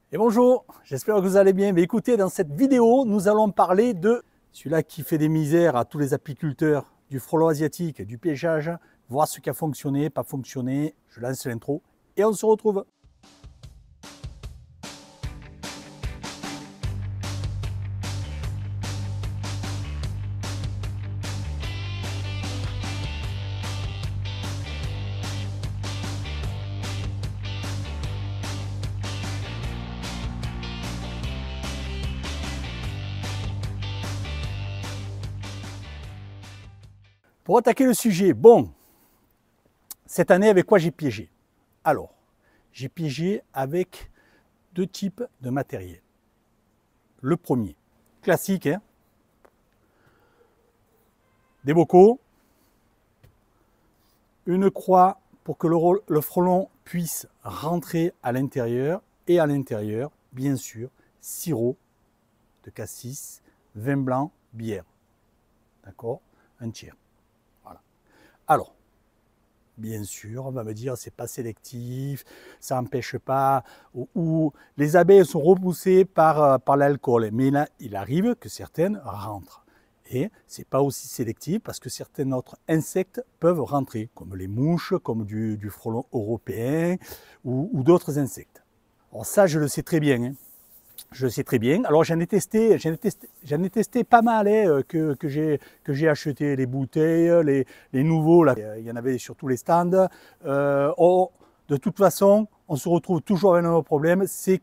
Et bonjour, j'espère que vous allez bien. Mais écoutez, dans cette vidéo, nous allons parler de celui-là qui fait des misères à tous les apiculteurs, du frelon asiatique, du piégeage, voir ce qui a fonctionné, pas fonctionné. Je lance l'intro et on se retrouve. Pour attaquer le sujet, bon, cette année, avec quoi j'ai piégé? Alors, j'ai piégé avec deux types de matériel. Le premier, classique, hein, des bocaux, une croix pour que le frelon puisse rentrer à l'intérieur, et à l'intérieur, bien sûr, sirop de cassis, vin blanc, bière. D'accord? Un tiers. Voilà. Alors, bien sûr, on va me dire c'est pas sélectif, ça n'empêche pas, ou les abeilles sont repoussées par l'alcool. Mais là, il arrive que certaines rentrent. Et c'est pas aussi sélectif parce que certains autres insectes peuvent rentrer, comme les mouches, comme du frelon européen ou d'autres insectes. Alors ça, je le sais très bien. Hein. Je le sais très bien. Alors j'en ai testé pas mal hein, que j'ai acheté les bouteilles, les nouveaux. Là, il y en avait sur tous les stands. De toute façon, on se retrouve toujours avec un même problème, c'est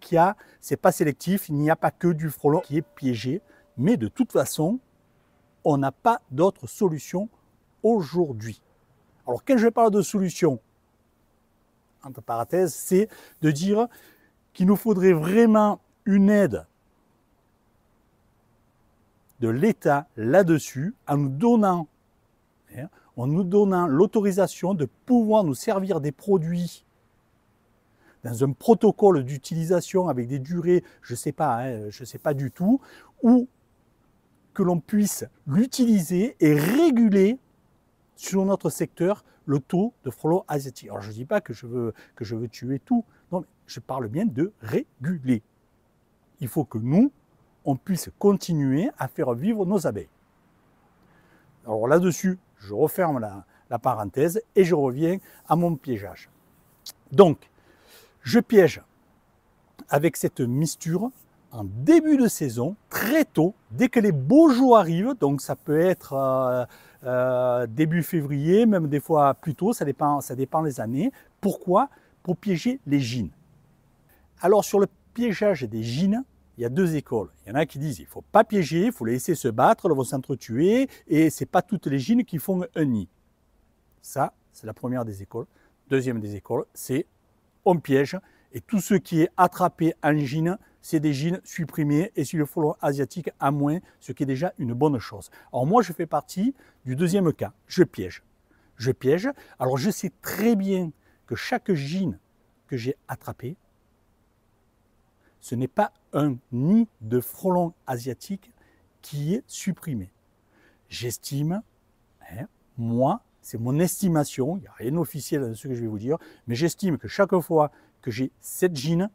c'est pas sélectif. Il n'y a pas que du frelon qui est piégé, mais de toute façon, on n'a pas d'autre solution aujourd'hui. Alors quand je parle de solution, entre parenthèses, c'est de dire qu'il nous faudrait vraiment une aide de l'État là-dessus en nous donnant l'autorisation de pouvoir nous servir des produits dans un protocole d'utilisation avec des durées, je ne sais pas du tout, ou que l'on puisse l'utiliser et réguler sur notre secteur le taux de frelons asiatiques. Alors je ne dis pas que je veux tuer tout, non, mais je parle bien de réguler. Il faut que nous, on puisse continuer à faire vivre nos abeilles. Alors là-dessus, je referme la parenthèse et je reviens à mon piégeage. Donc, je piège avec cette misture en début de saison, très tôt, dès que les beaux jours arrivent, donc ça peut être début février, même des fois plus tôt, ça dépend des années. Pourquoi? Pour piéger les gines. Alors sur le piégeage des gines, il y a deux écoles. Il y en a qui disent il ne faut pas piéger, il faut les laisser se battre, elles vont s'entretuer, et ce n'est pas toutes les gines qui font un nid. Ça, c'est la première des écoles. Deuxième des écoles, c'est on piège, et tout ce qui est attrapé en gine, c'est des gines supprimés, et si le frelon asiatique a moins, ce qui est déjà une bonne chose. Alors moi, je fais partie du deuxième cas, je piège. Je piège, alors je sais très bien que chaque gine que j'ai attrapé, ce n'est pas un nid de frelon asiatique qui est supprimé. J'estime, moi, c'est mon estimation, il n'y a rien d'officiel dans ce que je vais vous dire, mais j'estime que chaque fois que j'ai cette gine,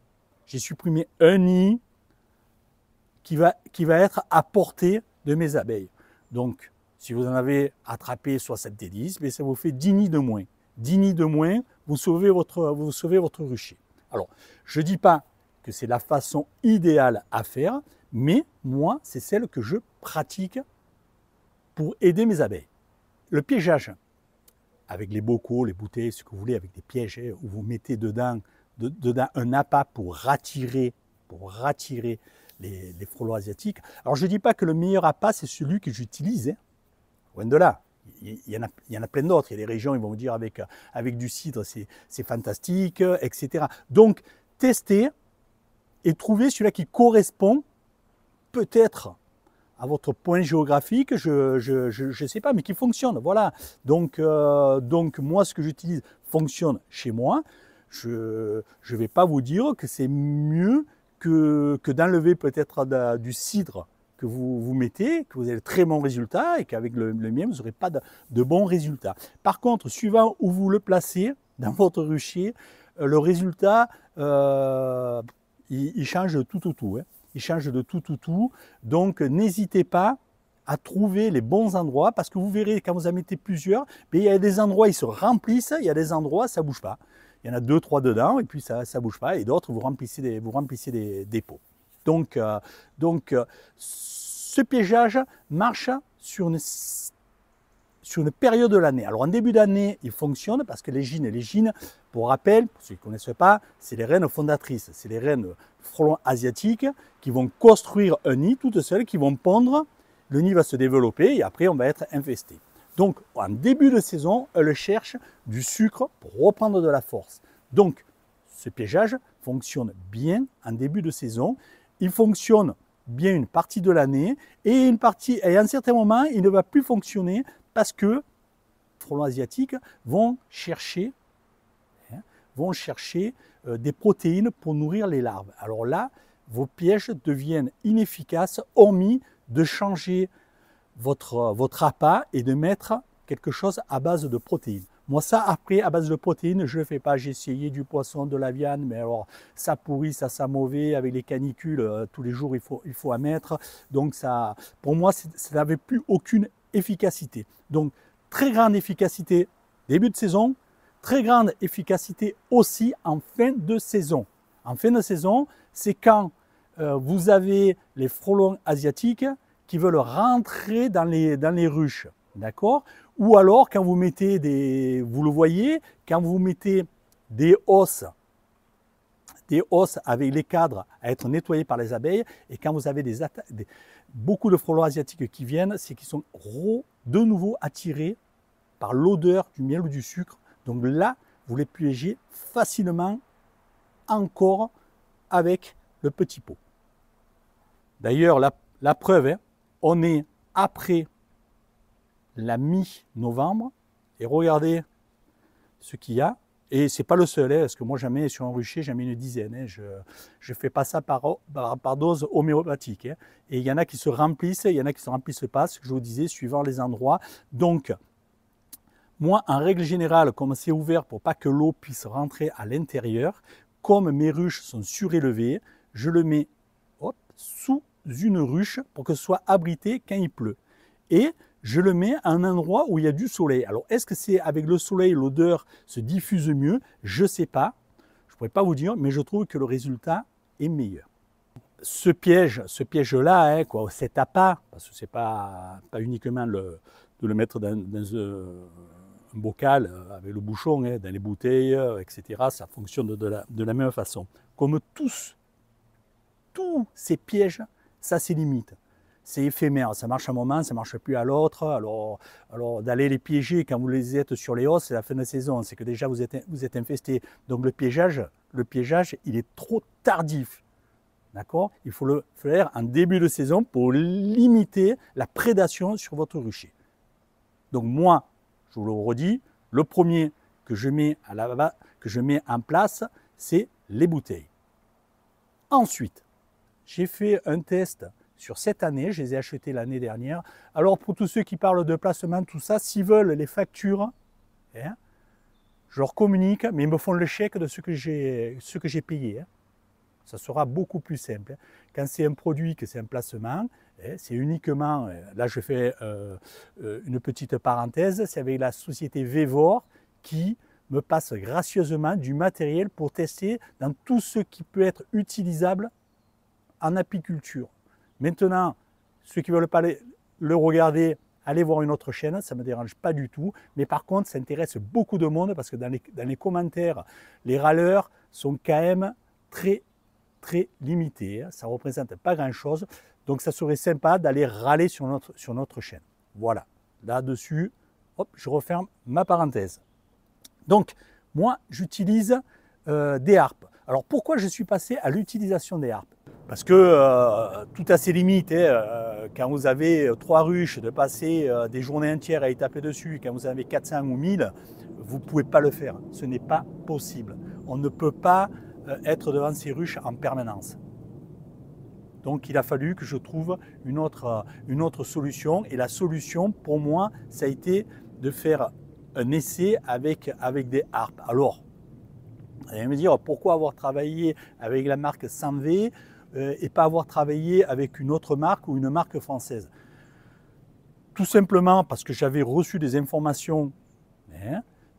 j'ai supprimé un nid qui va être à portée de mes abeilles. Donc, si vous en avez attrapé 70, mais ça vous fait 10 nids de moins. 10 nids de moins, vous sauvez votre rucher. Alors, je ne dis pas que c'est la façon idéale à faire, mais moi, c'est celle que je pratique pour aider mes abeilles. Le piégeage, avec les bocaux, les bouteilles, ce que vous voulez, avec des pièges, où vous mettez dedans un appât pour rattirer les frelons asiatiques. Alors je ne dis pas que le meilleur appât, c'est celui que j'utilise, hein. Loin de là. Il y en a plein d'autres. Il y a des régions, ils vont vous dire avec du cidre, c'est fantastique, etc. Donc, testez et trouvez celui-là qui correspond peut-être à votre point géographique, je sais pas, mais qui fonctionne. Voilà. Donc moi, ce que j'utilise fonctionne chez moi. Je ne vais pas vous dire que c'est mieux que d'enlever peut-être du cidre que vous mettez, que vous avez de très bons résultats, et qu'avec le mien, vous n'aurez pas de bons résultats. Par contre, suivant où vous le placez dans votre rucher, le résultat, il change de tout, hein. Il change de tout. Donc, n'hésitez pas à trouver les bons endroits, parce que vous verrez, quand vous en mettez plusieurs, il y a des endroits, ils se remplissent, il y a des endroits, ça ne bouge pas. Il y en a 2, 3 dedans, et puis ça ne bouge pas, et d'autres, vous remplissez des pots. Donc, ce piégeage marche sur une période de l'année. Alors, en début d'année, il fonctionne, parce que les gines, pour rappel, pour ceux qui ne connaissent pas, c'est les reines fondatrices, c'est les reines frelons asiatiques qui vont construire un nid toutes seules, qui vont pondre. Le nid va se développer et après on va être infesté. Donc en début de saison, elles cherchent du sucre pour reprendre de la force. Donc ce piégeage fonctionne bien en début de saison. Il fonctionne bien une partie de l'année et à un certain moment, il ne va plus fonctionner parce que les frelons asiatiques vont chercher des protéines pour nourrir les larves. Alors là, vos pièges deviennent inefficaces, hormis de changer votre appât et de mettre quelque chose à base de protéines. Moi, ça, après, à base de protéines, je ne le fais pas. J'ai essayé du poisson, de la viande, mais alors, ça pourrit, ça sent mauvais. Avec les canicules, tous les jours, il faut en mettre. Donc, ça, pour moi, ça n'avait plus aucune efficacité. Donc, très grande efficacité début de saison, très grande efficacité aussi en fin de saison. En fin de saison, c'est quand vous avez les frelons asiatiques qui veulent rentrer dans les ruches, d'accord? Ou alors quand vous mettez vous le voyez, quand vous mettez des hausses avec les cadres à être nettoyés par les abeilles, et quand vous avez beaucoup de frelons asiatiques qui viennent, c'est qu'ils sont de nouveau attirés par l'odeur du miel ou du sucre. Donc là, vous les piégez facilement encore avec le petit pot. D'ailleurs, la preuve, hein, on est après la mi-novembre et regardez ce qu'il y a. Et ce n'est pas le seul, hein, parce que moi, j'en mets sur un rucher, j'en mets une dizaine. Hein, je ne fais pas ça par dose homéopathique. Hein. Et il y en a qui se remplissent, il y en a qui ne se remplissent pas, ce que je vous disais, suivant les endroits. Donc, moi, en règle générale, comme c'est ouvert pour pas que l'eau puisse rentrer à l'intérieur, comme mes ruches sont surélevées, je le mets sous une ruche pour que ce soit abrité quand il pleut. Et je le mets à un endroit où il y a du soleil. Alors, est-ce que c'est avec le soleil, l'odeur se diffuse mieux? Je ne sais pas. Je ne pourrais pas vous dire, mais je trouve que le résultat est meilleur. Ce piège-là, hein, cet appât, parce que ce n'est pas uniquement de le mettre dans un bocal avec le bouchon, hein, dans les bouteilles, etc. Ça fonctionne de la même façon. Comme tous ces pièges, ça c'est limite. C'est éphémère, ça marche un moment, ça ne marche plus à l'autre. Alors d'aller les piéger quand vous les êtes sur les hausses, c'est la fin de saison, c'est que déjà vous êtes infesté. Donc le piégeage, il est trop tardif. D'accord? Il faut le faire en début de saison pour limiter la prédation sur votre rucher. Donc moi, je vous le redis, le premier que je mets en place, c'est les bouteilles. Ensuite, j'ai fait un test sur cette année, je les ai achetés l'année dernière. Alors pour tous ceux qui parlent de placement, tout ça, s'ils veulent les factures, hein, je leur communique, mais ils me font le chèque de ce que j'ai payé. Hein. Ça sera beaucoup plus simple. Quand c'est un produit, que c'est un placement, c'est uniquement, là je fais une petite parenthèse, c'est avec la société Vevor qui me passe gracieusement du matériel pour tester dans tout ce qui peut être utilisable en apiculture. Maintenant, ceux qui ne veulent pas le regarder, allez voir une autre chaîne, ça ne me dérange pas du tout. Mais par contre, ça intéresse beaucoup de monde parce que dans les commentaires, les râleurs sont quand même très limités. Ça ne représente pas grand-chose. Donc ça serait sympa d'aller râler sur notre chaîne. Voilà, là-dessus, hop, je referme ma parenthèse. Donc, moi, j'utilise des harpes. Alors, pourquoi je suis passé à l'utilisation des harpes? Parce que tout a ses limites. Quand vous avez 3 ruches, de passer des journées entières à y taper dessus, quand vous avez 400 ou 1000, vous ne pouvez pas le faire. Ce n'est pas possible. On ne peut pas être devant ces ruches en permanence. Donc, il a fallu que je trouve une autre solution. Et la solution, pour moi, ça a été de faire un essai avec des harpes. Alors, Vous allez me dire pourquoi avoir travaillé avec la marque 100V et pas avoir travaillé avec une autre marque ou une marque française. Tout simplement parce que j'avais reçu des informations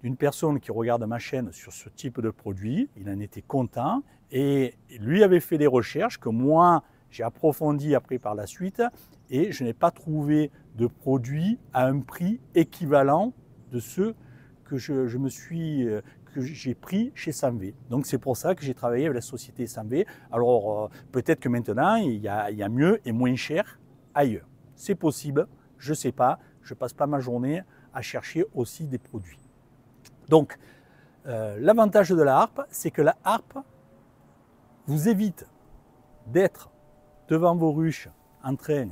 d'une personne qui regarde ma chaîne sur ce type de produit. Il en était content et lui avait fait des recherches que moi j'ai approfondi après par la suite et je n'ai pas trouvé de produit à un prix équivalent de ceux que j'ai pris chez 100V. Donc c'est pour ça que j'ai travaillé avec la société 100V. Alors peut-être que maintenant il y a mieux et moins cher ailleurs. C'est possible, je ne sais pas, je ne passe pas ma journée à chercher aussi des produits. Donc l'avantage de la harpe, c'est que la harpe vous évite d'être devant vos ruches en train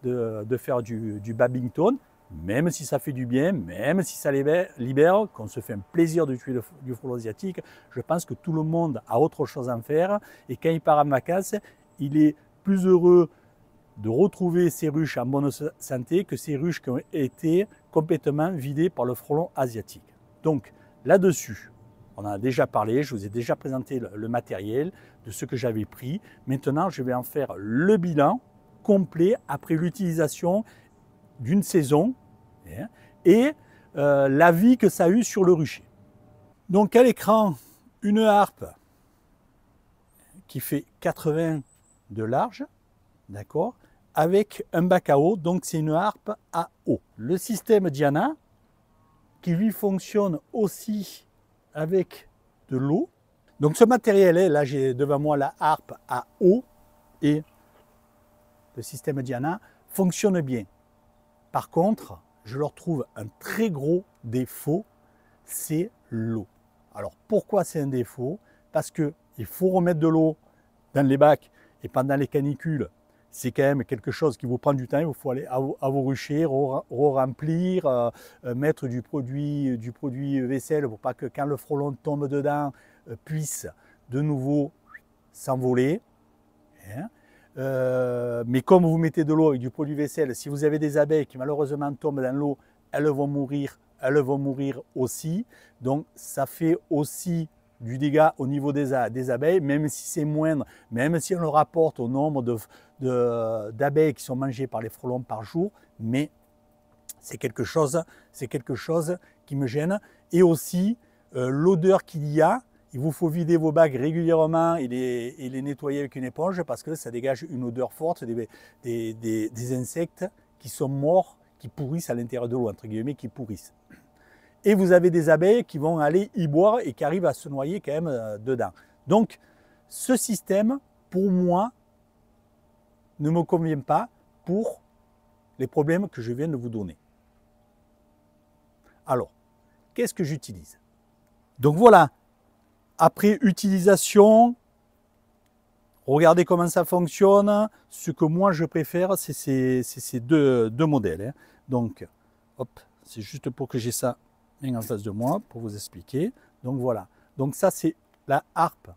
de faire du Babington, même si ça fait du bien, même si ça libère, qu'on se fait un plaisir de tuer du frelon asiatique. Je pense que tout le monde a autre chose à en faire et quand il part en vacances, il est plus heureux de retrouver ces ruches en bonne santé que ces ruches qui ont été complètement vidées par le frelon asiatique. Donc là-dessus, on en a déjà parlé, je vous ai déjà présenté le matériel de ce que j'avais pris. Maintenant, je vais en faire le bilan complet après l'utilisation d'une saison et la vie que ça a eu sur le rucher. Donc à l'écran, une harpe qui fait 80 de large, d'accord, avec un bac à eau, donc c'est une harpe à eau. Le système Diana, qui lui fonctionne aussi avec de l'eau. Donc ce matériel, là j'ai devant moi la harpe à eau et le système Diana fonctionne bien. Par contre, je leur trouve un très gros défaut, c'est l'eau. Alors pourquoi c'est un défaut? Parce qu'il faut remettre de l'eau dans les bacs et pendant les canicules, c'est quand même quelque chose qui vous prend du temps. Il faut aller à vos ruchers, remplir, mettre du produit vaisselle pour pas que quand le frelon tombe dedans, puisse de nouveau s'envoler. Mais comme vous mettez de l'eau avec du produit vaisselle, si vous avez des abeilles qui malheureusement tombent dans l'eau, elles vont mourir aussi. Donc ça fait aussi du dégât au niveau des abeilles, même si c'est moindre, même si on le rapporte au nombre d'abeilles qui sont mangées par les frelons par jour, mais c'est quelque chose qui me gêne. Et aussi l'odeur qu'il y a, il vous faut vider vos bacs régulièrement et les nettoyer avec une éponge parce que ça dégage une odeur forte, des insectes qui sont morts, qui pourrissent à l'intérieur de l'eau, entre guillemets, qui pourrissent. Et vous avez des abeilles qui vont aller y boire et qui arrivent à se noyer quand même dedans. Donc, ce système, pour moi, ne me convient pas pour les problèmes que je viens de vous donner. Alors, qu'est-ce que j'utilise? Donc voilà, après utilisation, regardez comment ça fonctionne. Ce que moi je préfère, c'est ces deux modèles. Donc, hop, c'est juste pour que j'ai ça en face de moi pour vous expliquer. Donc voilà. Donc ça c'est la harpe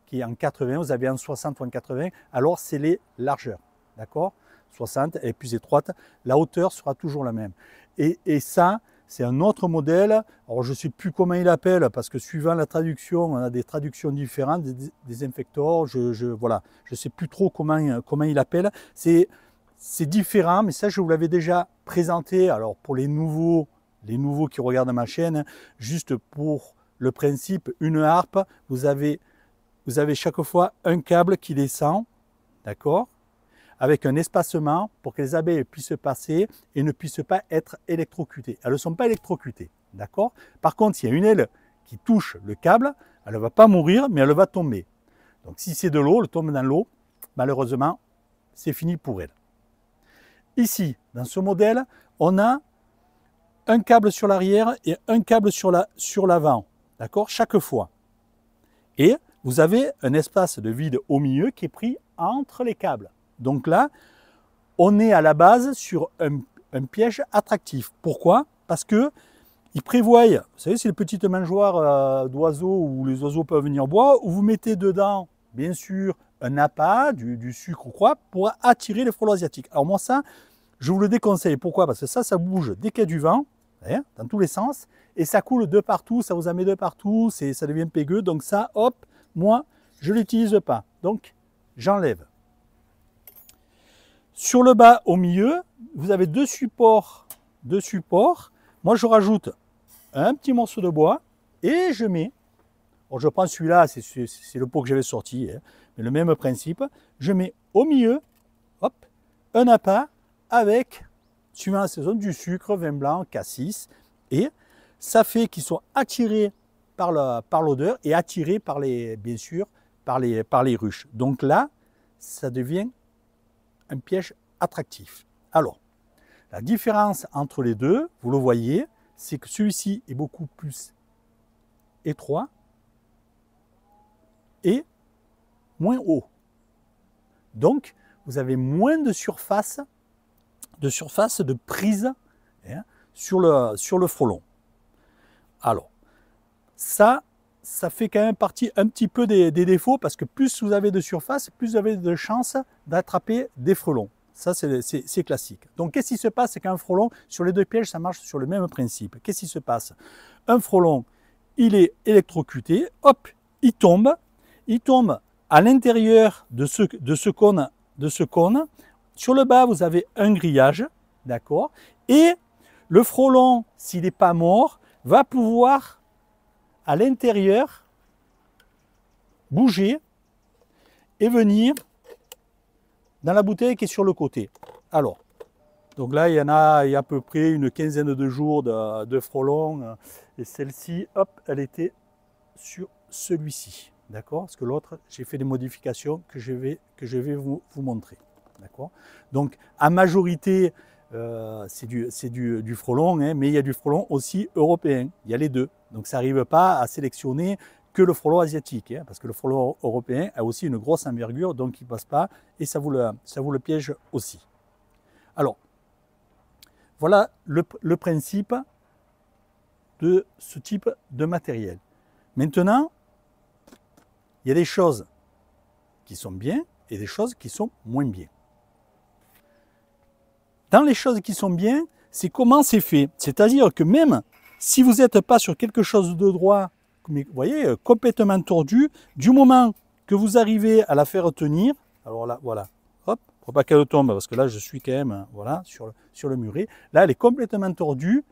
qui est en 80. Vous avez en 60 ou en 80. Alors c'est les largeurs, d'accord? 60 elle est plus étroite. La hauteur sera toujours la même. Et ça c'est un autre modèle. Alors je ne sais plus comment il appelle parce que suivant la traduction, on a des traductions différentes des Infector. Voilà, je ne sais plus trop comment il appelle. C'est différent, mais ça je vous l'avais déjà présenté. Alors pour les nouveaux qui regardent ma chaîne, juste pour le principe, une harpe, vous avez chaque fois un câble qui descend, d'accord, avec un espacement pour que les abeilles puissent passer et ne puissent pas être électrocutées. Elles ne sont pas électrocutées, d'accord. Par contre, s'il y a une aile qui touche le câble, elle ne va pas mourir, mais elle va tomber. Donc si c'est de l'eau, elle tombe dans l'eau, malheureusement, c'est fini pour elle. Ici, dans ce modèle, on a un câble sur l'arrière et un câble sur l'avant, d'accord, chaque fois. Et vous avez un espace de vide au milieu qui est pris entre les câbles. Donc là, on est à la base sur un piège attractif. Pourquoi? Parce que ils prévoient, vous savez, c'est le petit mangeoire d'oiseaux où les oiseaux peuvent venir boire, où vous mettez dedans, bien sûr, un appât, du sucre ou quoi, pour attirer les frelons asiatiques. Alors moi, ça, je vous le déconseille. Pourquoi? Parce que ça bouge dès qu'il y a du vent, hein, dans tous les sens, et ça coule de partout, ça vous en met de partout, ça devient pégueux, donc ça, hop, moi, je ne l'utilise pas. Donc, j'enlève. Sur le bas, au milieu, vous avez deux supports. Moi, je rajoute un petit morceau de bois et je mets, bon, je prends celui-là, c'est le pot que j'avais sorti, hein, mais le même principe, je mets au milieu, hop, un appât avec, suivant la saison, du sucre, vin blanc, cassis, et ça fait qu'ils sont attirés par l'odeur et attirés par bien sûr, par les ruches. Donc là, ça devient un piège attractif. Alors, la différence entre les deux, vous le voyez, c'est que celui-ci est beaucoup plus étroit et moins haut. Donc, vous avez moins de surface de prise, hein, sur le frelon. Alors, ça fait quand même partie un petit peu des défauts, parce que plus vous avez de surface, plus vous avez de chances d'attraper des frelons. Ça, c'est classique. Donc, qu'est-ce qui se passe? C'est qu'un frelon, sur les deux pièges, ça marche sur le même principe. Qu'est-ce qui se passe? Un frelon, il est électrocuté, hop, il tombe à l'intérieur de ce cône. Sur le bas, vous avez un grillage, d'accord? Et le frelon, s'il n'est pas mort, va pouvoir, à l'intérieur, bouger et venir dans la bouteille qui est sur le côté. Alors, donc là, il y a à peu près une quinzaine de jours de frelons. Et celle-ci, hop, elle était sur celui-ci. D'accord? Parce que l'autre, j'ai fait des modifications que je vais vous montrer. D'accord? Donc, à majorité, c'est du frelon, hein, mais il y a du frelon aussi européen. Il y a les deux. Donc, ça n'arrive pas à sélectionner que le frelon asiatique, hein, parce que le frelon européen a aussi une grosse envergure, donc il ne passe pas, et ça vous le piège aussi. Alors, voilà le principe de ce type de matériel. Maintenant, il y a des choses qui sont bien et des choses qui sont moins bien. Dans les choses qui sont bien, c'est comment c'est fait. C'est-à-dire que même si vous n'êtes pas sur quelque chose de droit, mais vous voyez, complètement tordu, du moment que vous arrivez à la faire tenir, alors là, voilà, hop, il ne faut pas qu'elle tombe, parce que là, je suis quand même, voilà, sur le muret. Là, elle est complètement tordue,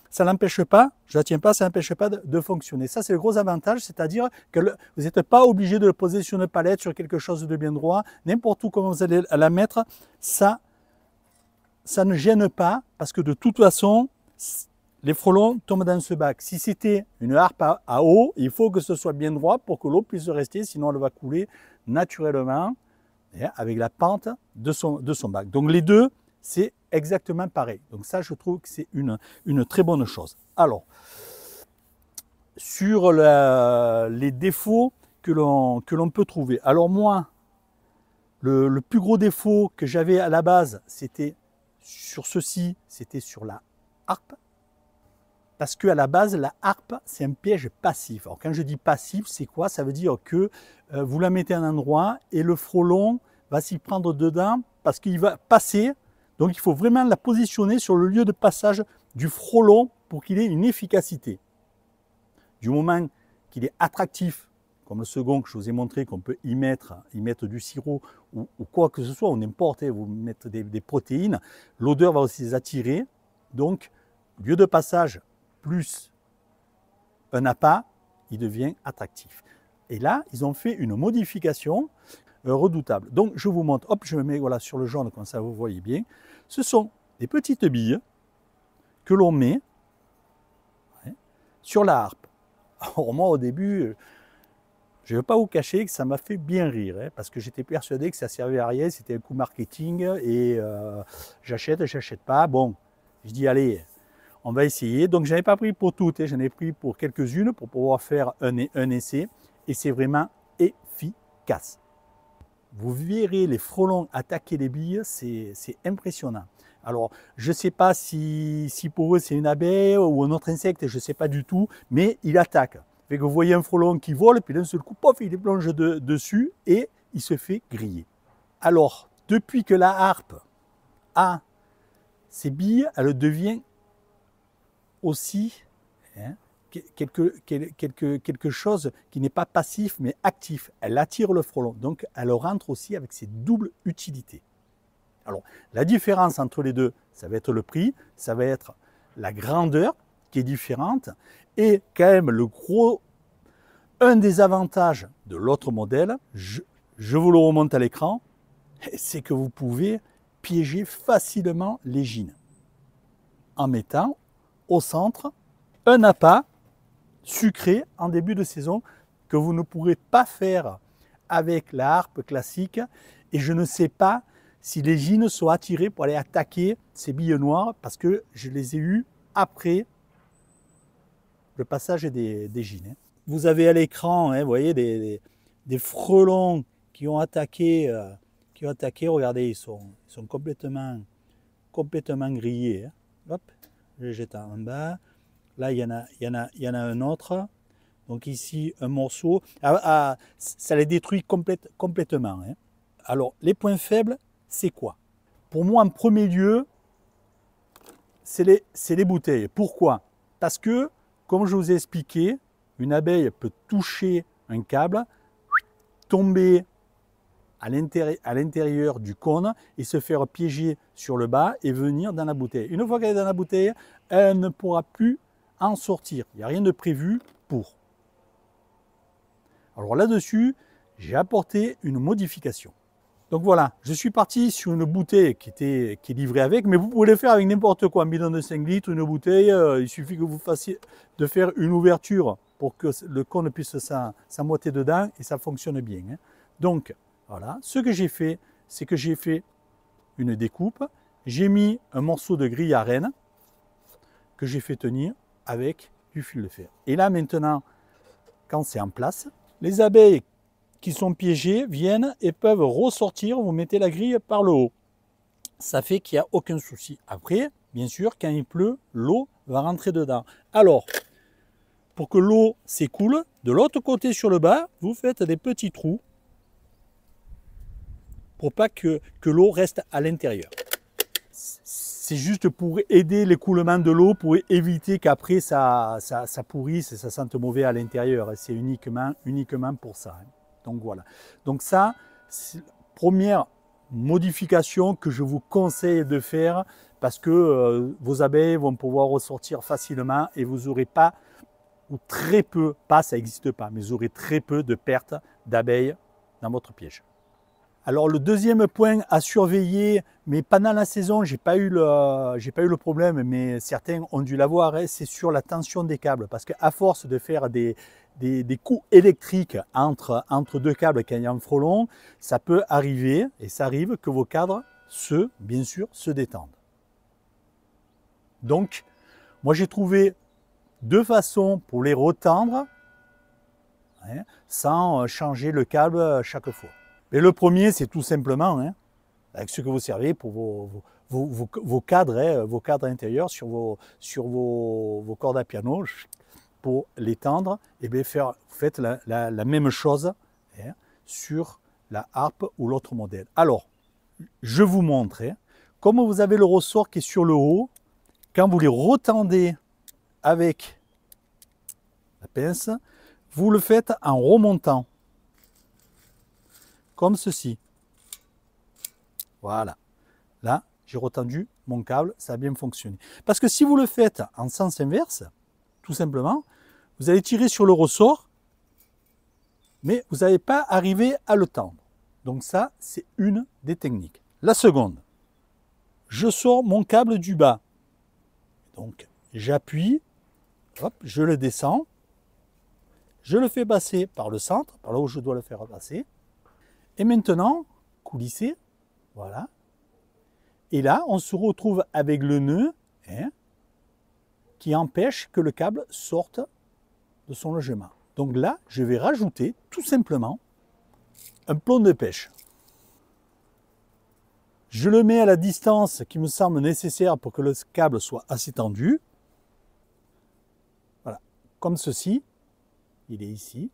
ça n'empêche pas, je ne la tiens pas, ça n'empêche pas de fonctionner. Ça, c'est le gros avantage, c'est-à-dire que vous n'êtes pas obligé de le poser sur une palette, sur quelque chose de bien droit, n'importe où comment vous allez la mettre, ça ne gêne pas, parce que de toute façon, les frelons tombent dans ce bac. Si c'était une harpe à eau, il faut que ce soit bien droit pour que l'eau puisse rester, sinon elle va couler naturellement avec la pente de son bac. Donc les deux, c'est exactement pareil. Donc ça, je trouve que c'est une très bonne chose. Alors, sur les défauts que l'on peut trouver. Alors moi, le plus gros défaut que j'avais à la base, c'était sur ceci, c'était sur la harpe. Parce qu'à la base, la harpe, c'est un piège passif. Alors quand je dis passif, c'est quoi? Ça veut dire que vous la mettez à un endroit et le frelon va s'y prendre dedans parce qu'il va passer. Donc il faut vraiment la positionner sur le lieu de passage du frelon pour qu'il ait une efficacité. Du moment qu'il est attractif, comme le second que je vous ai montré, qu'on peut y mettre du sirop ou quoi que ce soit, ou n'importe, vous mettez des protéines, l'odeur va aussi les attirer. Donc, lieu de passage plus un appât, il devient attractif. Et là, ils ont fait une modification redoutable. Donc, je vous montre, hop, je me mets voilà, sur le jaune, comme ça vous voyez bien. Ce sont des petites billes que l'on met sur la harpe. Alors moi, au début, je ne vais pas vous cacher que ça m'a fait bien rire, hein, parce que j'étais persuadé que ça servait à rien, c'était un coup marketing, et j'achète pas. Bon, je dis, allez, on va essayer. Donc, je n'avais pas pris pour toutes, j'en ai pris pour quelques-unes pour pouvoir faire un essai, et c'est vraiment efficace. Vous verrez les frelons attaquer les billes, c'est impressionnant. Alors, je ne sais pas si pour eux c'est une abeille ou un autre insecte, je ne sais pas du tout, mais il attaque. Fait que vous voyez un frelon qui vole, puis d'un seul coup, pof, il plonge dessus et il se fait griller. Alors, depuis que la harpe a ses billes, elle devient aussi hein, quelque chose qui n'est pas passif mais actif. Elle attire le frelon, donc elle rentre aussi avec ses doubles utilités. Alors, la différence entre les deux, ça va être le prix, ça va être la grandeur qui est différente, et quand même un des avantages de l'autre modèle, je vous le remonte à l'écran, c'est que vous pouvez piéger facilement les gines en mettant au centre un appât sucré en début de saison que vous ne pourrez pas faire avec la harpe classique, et je ne sais pas si les gines sont attirés pour aller attaquer ces billes noires, parce que je les ai eues après le passage des gines. Vous avez à l'écran, hein, vous voyez, des frelons qui ont attaqué, regardez, ils sont complètement grillés. Hein. Hop, je jette en bas. Là, il y en a un autre. Donc ici, un morceau. Ça les détruit complètement. Hein. Alors, les points faibles, c'est quoi? Pour moi, en premier lieu, c'est les bouteilles. Pourquoi? Parce que, comme je vous ai expliqué, une abeille peut toucher un câble, tomber à l'intérieur du cône et se faire piéger sur le bas et venir dans la bouteille. Une fois qu'elle est dans la bouteille, elle ne pourra plus en sortir. Il n'y a rien de prévu pour. Alors là-dessus, j'ai apporté une modification. Donc voilà, je suis parti sur une bouteille qui est livrée avec, mais vous pouvez le faire avec n'importe quoi, un bidon de 5 litres, une bouteille, il suffit que vous fassiez de faire une ouverture pour que le cône puisse s'emboîter dedans et ça fonctionne bien. Hein. Donc voilà, ce que j'ai fait, c'est que j'ai fait une découpe, j'ai mis un morceau de grille à reine que j'ai fait tenir avec du fil de fer. Et là maintenant, quand c'est en place, les abeilles qui sont piégées viennent et peuvent ressortir, vous mettez la grille par le haut. Ça fait qu'il n'y a aucun souci. Après, bien sûr, quand il pleut, l'eau va rentrer dedans. Alors, pour que l'eau s'écoule, de l'autre côté sur le bas, vous faites des petits trous pour pas que l'eau reste à l'intérieur. C'est juste pour aider l'écoulement de l'eau, pour éviter qu'après ça pourrisse et ça sente mauvais à l'intérieur. C'est uniquement pour ça. Donc voilà. Donc ça, c'est la première modification que je vous conseille de faire, parce que vos abeilles vont pouvoir ressortir facilement et vous n'aurez pas, ou très peu, pas ça n'existe pas, mais vous aurez très peu de pertes d'abeilles dans votre piège. Alors le deuxième point à surveiller, mais pendant la saison, j'ai pas eu le problème, mais certains ont dû l'avoir, hein, c'est sur la tension des câbles, parce qu'à force de faire des coups électriques entre deux câbles quand il y a un frelon, ça peut arriver, et ça arrive, que vos cadres, bien sûr, se détendent. Donc, moi j'ai trouvé deux façons pour les retendre, hein, sans changer le câble chaque fois. Et le premier, c'est tout simplement, hein, avec ce que vous servez pour vos cadres, hein, vos cadres intérieurs sur vos cordes à piano, pour les tendre, et bien vous faites la même chose, hein, sur la harpe ou l'autre modèle. Alors, je vous montre, hein, comme vous avez le ressort qui est sur le haut, quand vous les retendez avec la pince, vous le faites en remontant, comme ceci. Voilà. Là, j'ai retendu mon câble, ça a bien fonctionné. Parce que si vous le faites en sens inverse, tout simplement, vous allez tirer sur le ressort, mais vous n'allez pas arriver à le tendre. Donc ça, c'est une des techniques. La seconde, je sors mon câble du bas. Donc, j'appuie, hop, je le descends, je le fais passer par le centre, par là où je dois le faire passer. Et maintenant, coulisser, voilà. Et là, on se retrouve avec le nœud, hein, qui empêche que le câble sorte de son logement. Donc là, je vais rajouter tout simplement un plomb de pêche. Je le mets à la distance qui me semble nécessaire pour que le câble soit assez tendu. Voilà, comme ceci. Il est ici.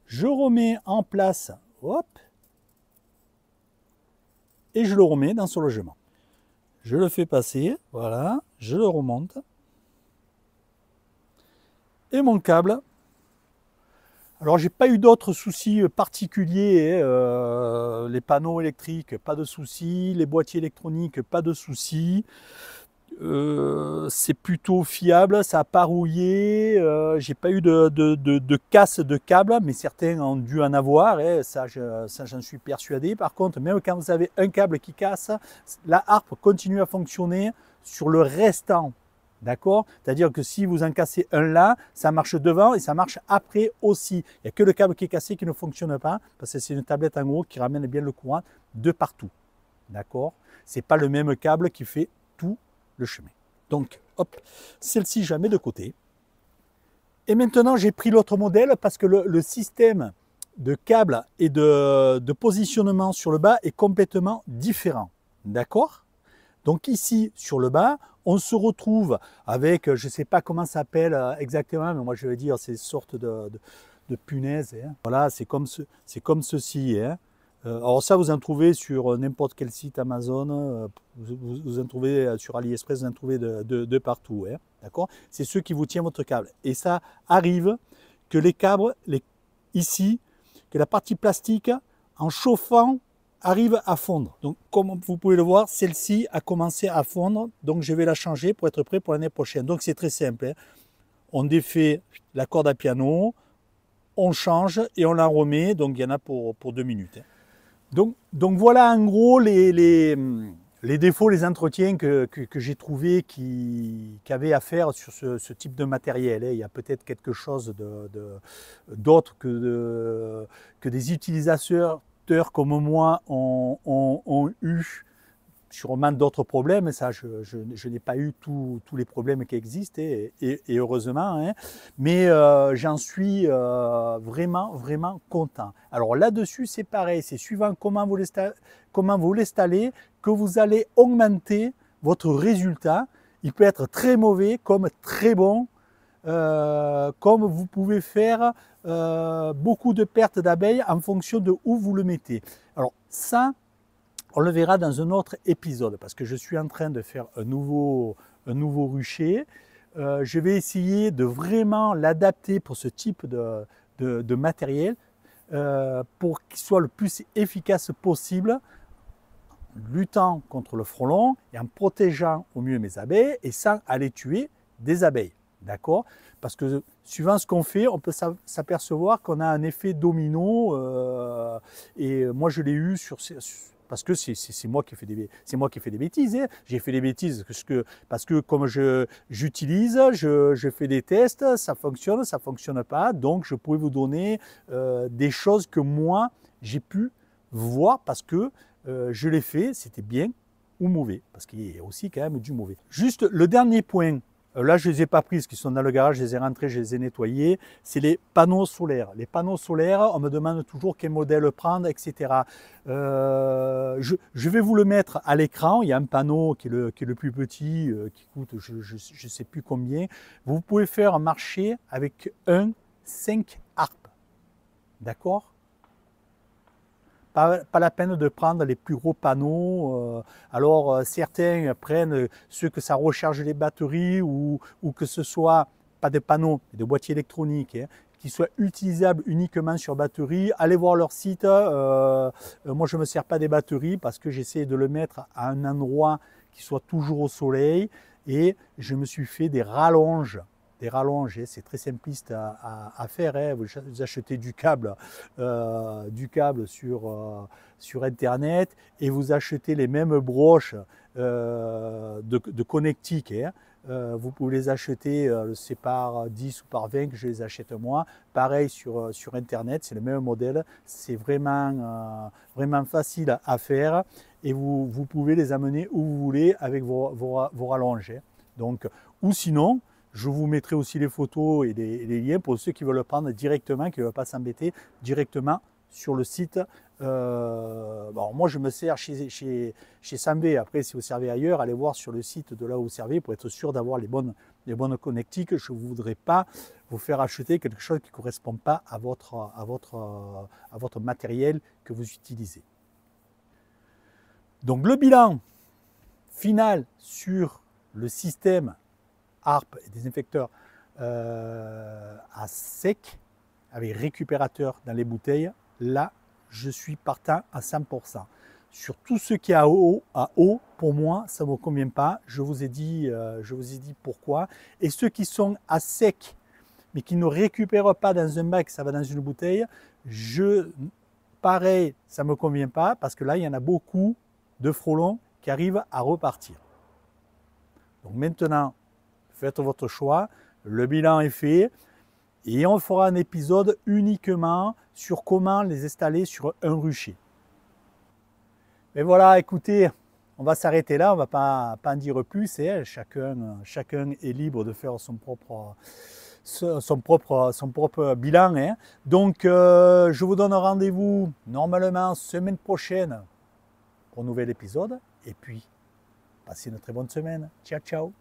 Je remets en place, hop, et je le remets dans son logement. Je le fais passer, voilà, je le remonte. et mon câble. Alors j'ai pas eu d'autres soucis particuliers, les panneaux électriques, pas de soucis, les boîtiers électroniques, pas de soucis. C'est plutôt fiable, ça n'a pas rouillé, j'ai pas eu de casse de câble, mais certains ont dû en avoir, ça j'en suis persuadé. Par contre, même quand vous avez un câble qui casse, la harpe continue à fonctionner sur le restant. D'accord? C'est-à-dire que si vous en cassez un là, ça marche devant et ça marche après aussi. Il n'y a que le câble qui est cassé qui ne fonctionne pas, parce que c'est une tablette en gros qui ramène bien le courant de partout. D'accord? C'est pas le même câble qui fait tout le chemin. Donc, hop, celle-ci, je la mets de côté. Et maintenant, j'ai pris l'autre modèle parce que le système de câble et de positionnement sur le bas est complètement différent. D'accord? Donc ici, sur le bas, on se retrouve avec, je ne sais pas comment ça s'appelle exactement, mais moi je vais dire, c'est une sorte de punaise. Hein. Voilà, c'est comme ceci. Hein. Alors ça, vous en trouvez sur n'importe quel site Amazon, vous en trouvez sur AliExpress, vous en trouvez de partout. Hein. D'accord? C'est ceux qui vous tiennent votre câble. Et ça arrive que les câbles, ici, que la partie plastique, en chauffant, arrive à fondre. Donc comme vous pouvez le voir, celle-ci a commencé à fondre, donc je vais la changer pour être prêt pour l'année prochaine. Donc c'est très simple, hein. On défait la corde à piano, on change et on la remet, donc il y en a pour 2 minutes. Hein. Donc voilà en gros les défauts, les entretiens que j'ai trouvés qui avaient à faire sur ce type de matériel. Hein. Il y a peut-être quelque chose d'autre que des utilisateurs comme moi ont eu sûrement d'autres problèmes. Ça, je n'ai pas eu tous les problèmes qui existent et heureusement, hein. Mais j'en suis vraiment content. Alors là-dessus, c'est pareil, c'est suivant comment vous l'installez que vous allez augmenter votre résultat. Il peut être très mauvais comme très bon. Comme vous pouvez faire beaucoup de pertes d'abeilles en fonction de où vous le mettez. Alors ça, on le verra dans un autre épisode parce que je suis en train de faire un nouveau rucher. Je vais essayer de vraiment l'adapter pour ce type de matériel pour qu'il soit le plus efficace possible, luttant contre le frelon et en protégeant au mieux mes abeilles et sans aller tuer des abeilles. D'accord? Parce que suivant ce qu'on fait, on peut s'apercevoir qu'on a un effet domino et moi je l'ai eu parce que c'est moi qui fais des bêtises. Hein. J'ai fait des bêtises parce que comme j'utilise, je fais des tests, ça fonctionne pas. Donc je pouvais vous donner des choses que moi j'ai pu voir parce que je l'ai fait, c'était bien ou mauvais, parce qu'il y a aussi quand même du mauvais. Juste le dernier point. Là, je ne les ai pas prises, qui sont dans le garage, je les ai rentrées, je les ai nettoyées. C'est les panneaux solaires. Les panneaux solaires, on me demande toujours quel modèle prendre, etc. Je vais vous le mettre à l'écran. Il y a un panneau qui est le plus petit, qui coûte je ne sais plus combien. Vous pouvez faire marcher avec 5 harpes. D'accord ? Pas la peine de prendre les plus gros panneaux. Alors certains prennent ceux que ça recharge les batteries ou que ce soit pas des panneaux, des boîtiers électroniques, hein, qui soient utilisables uniquement sur batterie. Allez voir leur site. Moi je ne me sers pas des batteries parce que j'essaie de le mettre à un endroit qui soit toujours au soleil et je me suis fait des rallonges. C'est très simpliste à faire. Hein. Vous achetez du câble sur Internet et vous achetez les mêmes broches de connectiques. Hein. Vous pouvez les acheter, c'est par 10 ou par 20 que je les achète moi. Pareil sur Internet, c'est le même modèle. C'est vraiment facile à faire et vous pouvez les amener où vous voulez avec vos rallonges. Hein. Donc, ou sinon, je vous mettrai aussi les photos et les liens pour ceux qui veulent le prendre directement, qui ne veulent pas s'embêter, directement sur le site. Bon, moi, je me sers chez Samvé. Après, si vous servez ailleurs, allez voir sur le site de là où vous servez pour être sûr d'avoir les bonnes connectiques. Je ne voudrais pas vous faire acheter quelque chose qui ne correspond pas à votre matériel que vous utilisez. Donc, le bilan final sur le système harpe et désinfecteur à sec, avec récupérateur dans les bouteilles, là, je suis partant à 100%. Sur tout ce qui est à eau, pour moi, ça ne me convient pas. Je vous ai dit pourquoi. Et ceux qui sont à sec, mais qui ne récupèrent pas dans un bac, ça va dans une bouteille, pareil, ça ne me convient pas, parce que là, il y en a beaucoup de frelons qui arrivent à repartir. Donc maintenant, faites votre choix. Le bilan est fait. Et on fera un épisode uniquement sur comment les installer sur un rucher. Mais voilà, écoutez, on va s'arrêter là, on ne va pas en dire plus. Hein. Chacun est libre de faire son propre bilan. Hein. Donc, je vous donne rendez-vous normalement semaine prochaine pour un nouvel épisode. Et puis, passez une très bonne semaine. Ciao, ciao.